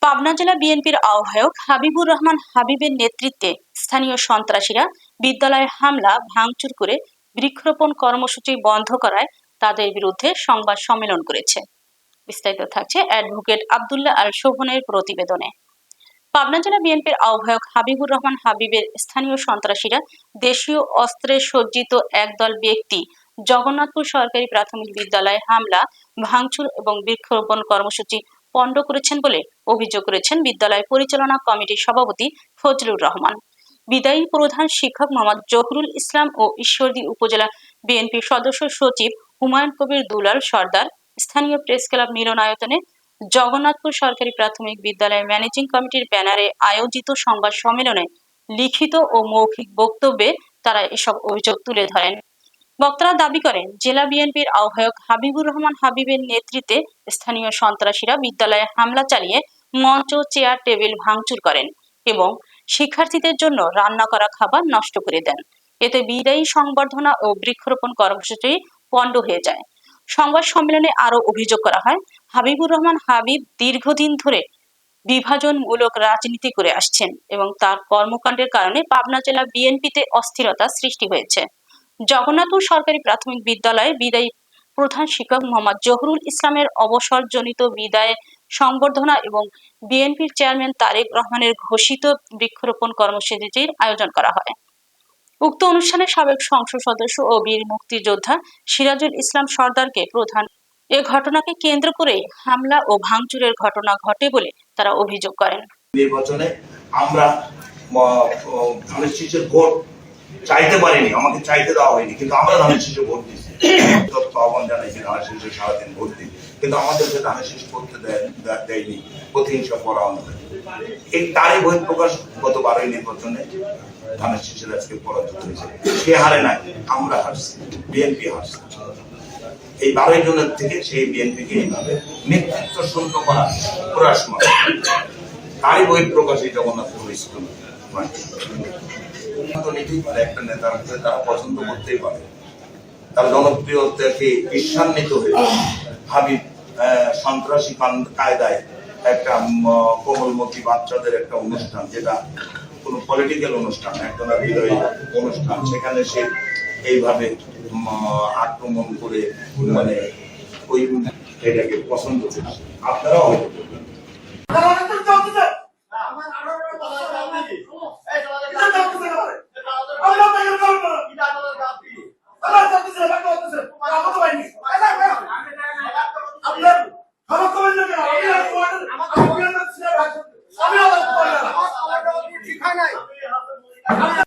পাবনা জেলা বিএনপির আহ্বায়ক হাবিবুর রহমান হাবিবের নেতৃত্বে স্থানীয় সন্ত্রাসীরা বিদ্যালয়ে হামলা ভাঙচুর করে বৃক্ষরোপণ কর্মসূচি বন্ধ করায় তাদের বিরুদ্ধে সংবাদ সম্মেলন করেছে। বিস্তারিত থাকছে অ্যাডভোকেট আব্দুল্লাহ আল শোভনের প্রতিবেদনে। পাবনা জেলা বিএনপির আহ্বায়ক হাবিবুর রহমান হাবিবের স্থানীয় সন্ত্রাসীরা দেশীয় অস্ত্রে সজ্জিত একদল ব্যক্তি জগন্নাথপুর সরকারি প্রাথমিক বিদ্যালয়ে হামলা ভাঙচুর এবং বৃক্ষরোপণ কর্মসূচি পণ্ড করেছেন বলে অভিযোগ করেছেন বিদ্যালয় পরিচালনা কমিটির সভাপতি ফজলুর রহমান। বিদায়ী প্রধান শিক্ষক মোহাম্মদ জহুরুল ইসলাম ও ঈশ্বরদী উপজেলা বিএনপি সদস্য সচিব হুমায়ুন কবির দুলাল সর্দার স্থানীয় প্রেস ক্লাব মিলনায়তনে জগন্নাথপুর সরকারি প্রাথমিক বিদ্যালয়ের ম্যানেজিং কমিটির ব্যানারে আয়োজিত সংবাদ সম্মেলনে লিখিত ও মৌখিক বক্তব্যে তারা এসব অভিযোগ তুলে ধরেন। বক্তারা দাবি করেন, জেলা বিএনপির আহ্বায়ক হাবিবুর রহমান হাবিবের নেতৃত্বে স্থানীয় সন্ত্রাসীরা বিদ্যালয়ে হামলা চালিয়ে মঞ্চ, চেয়ার, টেবিল ভাঙচুর করেন এবং শিক্ষার্থীদের জন্য রান্না করা খাবার নষ্ট করে দেন। এতে বিদায়ী সংবর্ধনা ও বৃক্ষরোপণ কর্মসূচি পণ্ড হয়ে যায়। সংবাদ সম্মেলনে আরো অভিযোগ করা হয়, হাবিবুর রহমান হাবিব দীর্ঘদিন ধরে বিভাজনমূলক রাজনীতি করে আসছেন এবং তার কর্মকাণ্ডের কারণে পাবনা জেলা বিএনপিতে অস্থিরতা সৃষ্টি হয়েছে। জগন্নাথপুর সরকারি প্রাথমিক বিদ্যালয়ে বিদায়ী প্রধান শিক্ষক মোহাম্মদ জহুরুল ইসলামের অবসরজনিত বিদায় সংবর্ধনা এবং বিএনপির চেয়ারম্যান তারেক রহমানের ঘোষিত বৃক্ষরোপণ কর্মসূচির আয়োজন করা হয়। উক্ত অনুষ্ঠানে সাবেক সংসদ সদস্য ও বীর মুক্তিযোদ্ধা সিরাজুল ইসলাম সর্দারকে প্রধান। এ ঘটনাকে কেন্দ্র করে হামলা ও ভাঙচুরের ঘটনা ঘটে বলে তারা অভিযোগ করেন। নির্বাচনে আমরা ধানের শীষের ভোট চাইতে পারিনি, আমাকে চাইতে দেওয়া হয়নি, কিন্তু আমরা ধানের শীষে ভোট দিচ্ছি। আহ্বান জানাইছি ধানের শীষে সারাদিন ভোট দিই, কিন্তু আমাদেরকে ধানের শীষ করতে দেয়নি, প্রতিহিংসা করা হলো। এই তারই বহিঃপ্রকাশ গত 12 নির্বাচনে ধানের শীষের আজকে পরাজিত হয়েছে। সে হারে নাই, আমরা হারছি, বিএনপি হারছে। এই 12 জনের থেকে সেই বিএনপিকে এইভাবে নেতৃত্ব শূন্য করা প্রয়াস মাত্র, তারই বহিঃপ্রকাশই জগন্নাথপুর স্কুল। নিতেই পারে একটা নেতার, তারা পছন্দ করতেই পারে, তার জনপ্রিয়তাকে ঈর্ষান্বিত হয়ে হাবিব সন্ত্রাসী কায়দায় একটা কোমলমতি বাচ্চাদের একটা অনুষ্ঠান, যেটা কোনো পলিটিক্যাল অনুষ্ঠান, একজন বিদায়ী অনুষ্ঠান, সেখানে সে এইভাবে আক্রমণ করে মানে ওই এটাকে পছন্দ করছে। আপনারাও হয়তো আমি